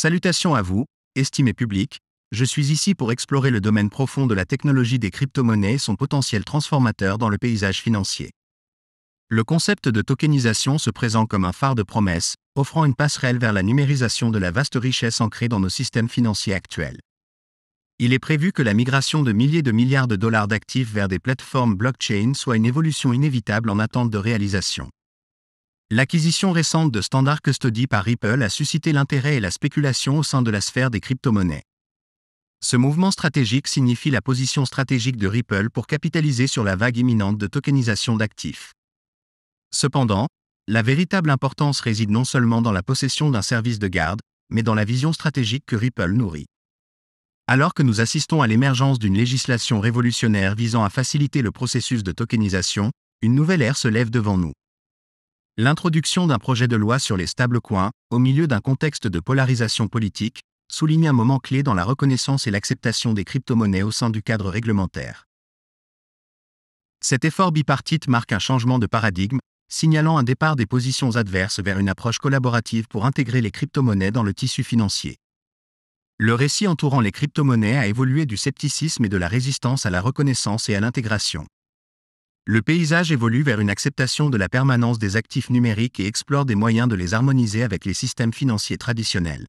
Salutations à vous, estimé public, je suis ici pour explorer le domaine profond de la technologie des crypto-monnaies et son potentiel transformateur dans le paysage financier. Le concept de tokenisation se présente comme un phare de promesse, offrant une passerelle vers la numérisation de la vaste richesse ancrée dans nos systèmes financiers actuels. Il est prévu que la migration de milliers de milliards de dollars d'actifs vers des plateformes blockchain soit une évolution inévitable en attente de réalisation. L'acquisition récente de Standard Custody par Ripple a suscité l'intérêt et la spéculation au sein de la sphère des crypto-monnaies. Ce mouvement stratégique signifie la position stratégique de Ripple pour capitaliser sur la vague imminente de tokenisation d'actifs. Cependant, la véritable importance réside non seulement dans la possession d'un service de garde, mais dans la vision stratégique que Ripple nourrit. Alors que nous assistons à l'émergence d'une législation révolutionnaire visant à faciliter le processus de tokenisation, une nouvelle ère se lève devant nous. L'introduction d'un projet de loi sur les stablecoins, au milieu d'un contexte de polarisation politique, souligne un moment clé dans la reconnaissance et l'acceptation des crypto-monnaies au sein du cadre réglementaire. Cet effort bipartite marque un changement de paradigme, signalant un départ des positions adverses vers une approche collaborative pour intégrer les crypto-monnaies dans le tissu financier. Le récit entourant les crypto-monnaies a évolué du scepticisme et de la résistance à la reconnaissance et à l'intégration. Le paysage évolue vers une acceptation de la permanence des actifs numériques et explore des moyens de les harmoniser avec les systèmes financiers traditionnels.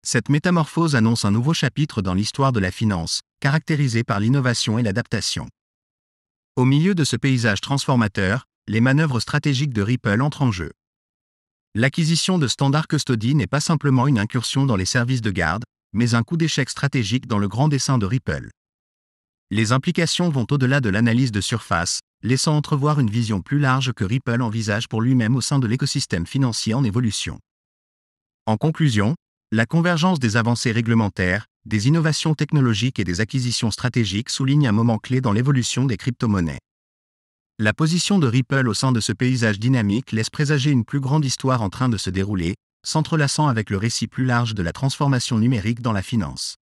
Cette métamorphose annonce un nouveau chapitre dans l'histoire de la finance, caractérisé par l'innovation et l'adaptation. Au milieu de ce paysage transformateur, les manœuvres stratégiques de Ripple entrent en jeu. L'acquisition de Standard Custody n'est pas simplement une incursion dans les services de garde, mais un coup d'échec stratégique dans le grand dessein de Ripple. Les implications vont au-delà de l'analyse de surface, laissant entrevoir une vision plus large que Ripple envisage pour lui-même au sein de l'écosystème financier en évolution. En conclusion, la convergence des avancées réglementaires, des innovations technologiques et des acquisitions stratégiques souligne un moment clé dans l'évolution des crypto-monnaies. La position de Ripple au sein de ce paysage dynamique laisse présager une plus grande histoire en train de se dérouler, s'entrelaçant avec le récit plus large de la transformation numérique dans la finance.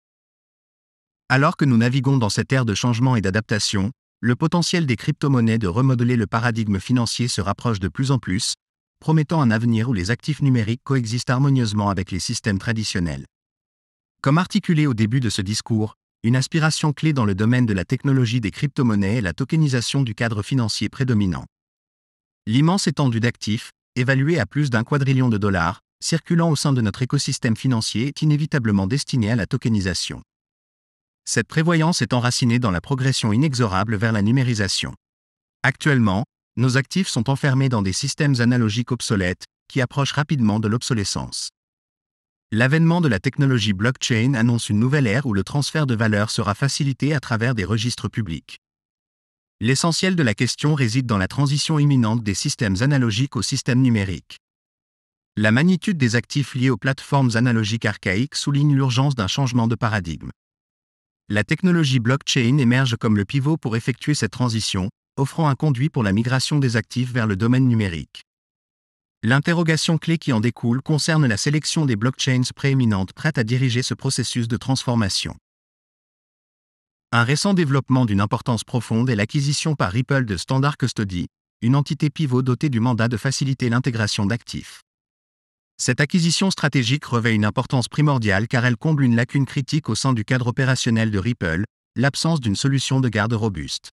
Alors que nous naviguons dans cette ère de changement et d'adaptation, le potentiel des crypto-monnaies de remodeler le paradigme financier se rapproche de plus en plus, promettant un avenir où les actifs numériques coexistent harmonieusement avec les systèmes traditionnels. Comme articulé au début de ce discours, une aspiration clé dans le domaine de la technologie des crypto-monnaies est la tokenisation du cadre financier prédominant. L'immense étendue d'actifs, évaluée à plus d'1 quadrillion de dollars, circulant au sein de notre écosystème financier est inévitablement destinée à la tokenisation. Cette prévoyance est enracinée dans la progression inexorable vers la numérisation. Actuellement, nos actifs sont enfermés dans des systèmes analogiques obsolètes, qui approchent rapidement de l'obsolescence. L'avènement de la technologie blockchain annonce une nouvelle ère où le transfert de valeur sera facilité à travers des registres publics. L'essentiel de la question réside dans la transition imminente des systèmes analogiques aux systèmes numériques. La magnitude des actifs liés aux plateformes analogiques archaïques souligne l'urgence d'un changement de paradigme. La technologie blockchain émerge comme le pivot pour effectuer cette transition, offrant un conduit pour la migration des actifs vers le domaine numérique. L'interrogation clé qui en découle concerne la sélection des blockchains prééminentes prêtes à diriger ce processus de transformation. Un récent développement d'une importance profonde est l'acquisition par Ripple de Standard Custody, une entité pivot dotée du mandat de faciliter l'intégration d'actifs. Cette acquisition stratégique revêt une importance primordiale car elle comble une lacune critique au sein du cadre opérationnel de Ripple, l'absence d'une solution de garde robuste.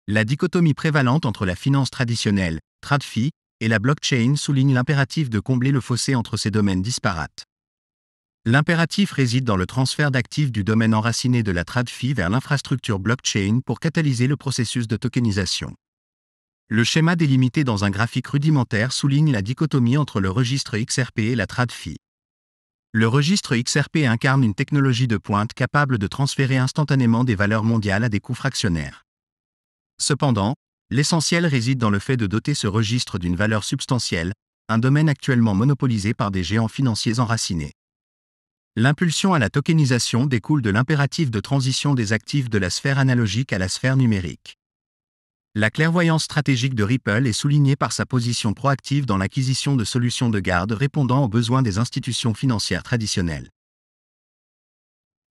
La dichotomie prévalente entre la finance traditionnelle, TradFi, et la blockchain souligne l'impératif de combler le fossé entre ces domaines disparates. L'impératif réside dans le transfert d'actifs du domaine enraciné de la TradFi vers l'infrastructure blockchain pour catalyser le processus de tokenisation. Le schéma délimité dans un graphique rudimentaire souligne la dichotomie entre le registre XRP et la TradFi. Le registre XRP incarne une technologie de pointe capable de transférer instantanément des valeurs mondiales à des coûts fractionnaires. Cependant, l'essentiel réside dans le fait de doter ce registre d'une valeur substantielle, un domaine actuellement monopolisé par des géants financiers enracinés. L'impulsion à la tokenisation découle de l'impératif de transition des actifs de la sphère analogique à la sphère numérique. La clairvoyance stratégique de Ripple est soulignée par sa position proactive dans l'acquisition de solutions de garde répondant aux besoins des institutions financières traditionnelles.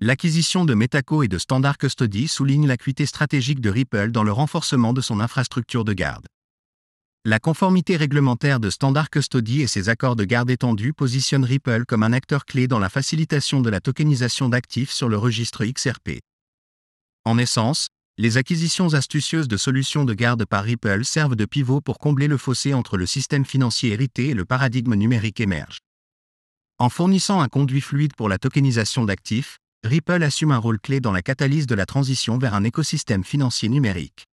L'acquisition de Metaco et de Standard Custody souligne l'acuité stratégique de Ripple dans le renforcement de son infrastructure de garde. La conformité réglementaire de Standard Custody et ses accords de garde étendus positionnent Ripple comme un acteur clé dans la facilitation de la tokenisation d'actifs sur le registre XRP. En essence, les acquisitions astucieuses de solutions de garde par Ripple servent de pivot pour combler le fossé entre le système financier hérité et le paradigme numérique émerge. En fournissant un conduit fluide pour la tokenisation d'actifs, Ripple assume un rôle clé dans la catalyse de la transition vers un écosystème financier numérique.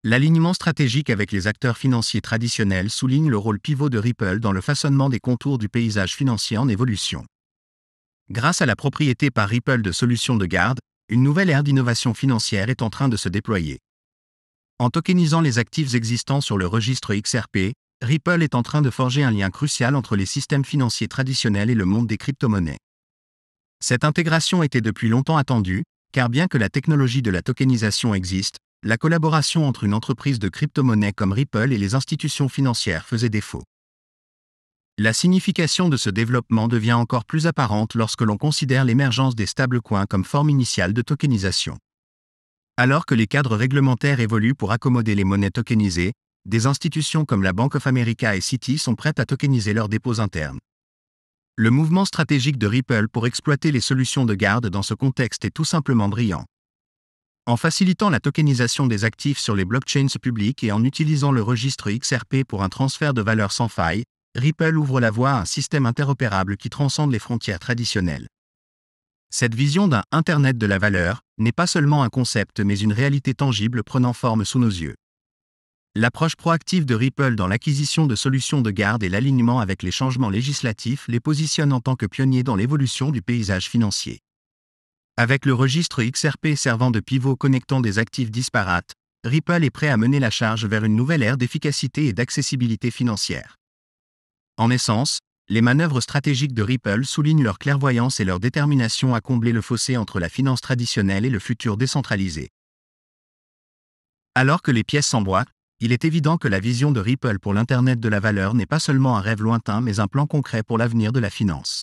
L'alignement stratégique avec les acteurs financiers traditionnels souligne le rôle pivot de Ripple dans le façonnement des contours du paysage financier en évolution. Grâce à la propriété par Ripple de solutions de garde, une nouvelle ère d'innovation financière est en train de se déployer. En tokenisant les actifs existants sur le registre XRP, Ripple est en train de forger un lien crucial entre les systèmes financiers traditionnels et le monde des crypto-monnaies. Cette intégration était depuis longtemps attendue, car bien que la technologie de la tokenisation existe, la collaboration entre une entreprise de crypto-monnaies comme Ripple et les institutions financières faisait défaut. La signification de ce développement devient encore plus apparente lorsque l'on considère l'émergence des stablecoins comme forme initiale de tokenisation. Alors que les cadres réglementaires évoluent pour accommoder les monnaies tokenisées, des institutions comme la Bank of America et Citi sont prêtes à tokeniser leurs dépôts internes. Le mouvement stratégique de Ripple pour exploiter les solutions de garde dans ce contexte est tout simplement brillant. En facilitant la tokenisation des actifs sur les blockchains publiques et en utilisant le registre XRP pour un transfert de valeur sans faille, Ripple ouvre la voie à un système interopérable qui transcende les frontières traditionnelles. Cette vision d'un Internet de la valeur n'est pas seulement un concept mais une réalité tangible prenant forme sous nos yeux. L'approche proactive de Ripple dans l'acquisition de solutions de garde et l'alignement avec les changements législatifs les positionne en tant que pionniers dans l'évolution du paysage financier. Avec le registre XRP servant de pivot connectant des actifs disparates, Ripple est prêt à mener la charge vers une nouvelle ère d'efficacité et d'accessibilité financière. En essence, les manœuvres stratégiques de Ripple soulignent leur clairvoyance et leur détermination à combler le fossé entre la finance traditionnelle et le futur décentralisé. Alors que les pièces s'emboîtent, il est évident que la vision de Ripple pour l'Internet de la valeur n'est pas seulement un rêve lointain mais un plan concret pour l'avenir de la finance.